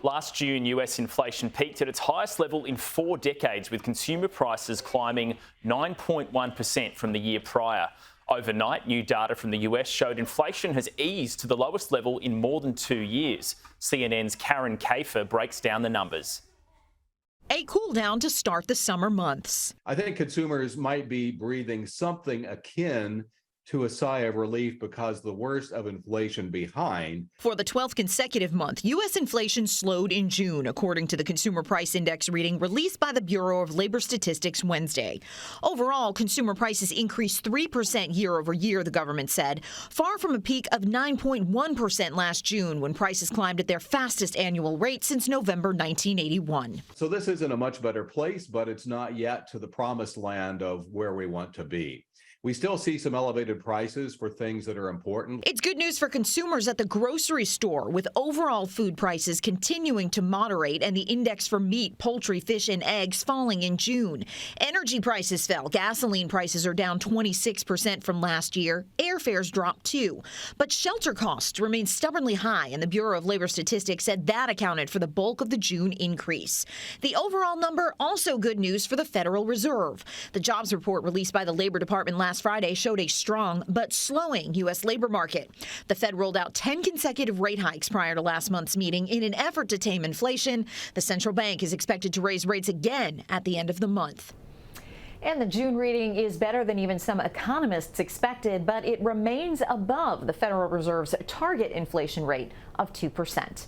Last June, US inflation peaked at its highest level in 4 decades, with consumer prices climbing 9.1% from the year prior. Overnight, new data from the US showed inflation has eased to the lowest level in more than 2 years. CNN's Karen Kafer breaks down the numbers. A cool down to start the summer months. I think consumers might be breathing something akin to a sigh of relief because the worst of inflation behind. For the 12th consecutive month, U.S. inflation slowed in June, according to the Consumer Price Index reading released by the Bureau of Labor Statistics Wednesday. Overall, consumer prices increased 3% year over year, the government said, far from a peak of 9.1% last June, when prices climbed at their fastest annual rate since November 1981. So this isn't a much better place, but it's not yet to the promised land of where we want to be. We still see some elevated prices for things that are important. It's good news for consumers at the grocery store, with overall food prices continuing to moderate and the index for meat, poultry, fish, and eggs falling in June. Energy prices fell. Gasoline prices are down 26% from last year. Airfares dropped too. But shelter costs remain stubbornly high, and the Bureau of Labor Statistics said that accounted for the bulk of the June increase. The overall number, also good news for the Federal Reserve. The jobs report released by the Labor Department last Friday showed a strong but slowing U.S. labor market. The Fed rolled out 10 consecutive rate hikes prior to last month's meeting in an effort to tame inflation. The central bank is expected to raise rates again at the end of the month. And the June reading is better than even some economists expected, but it remains above the Federal Reserve's target inflation rate of 2%.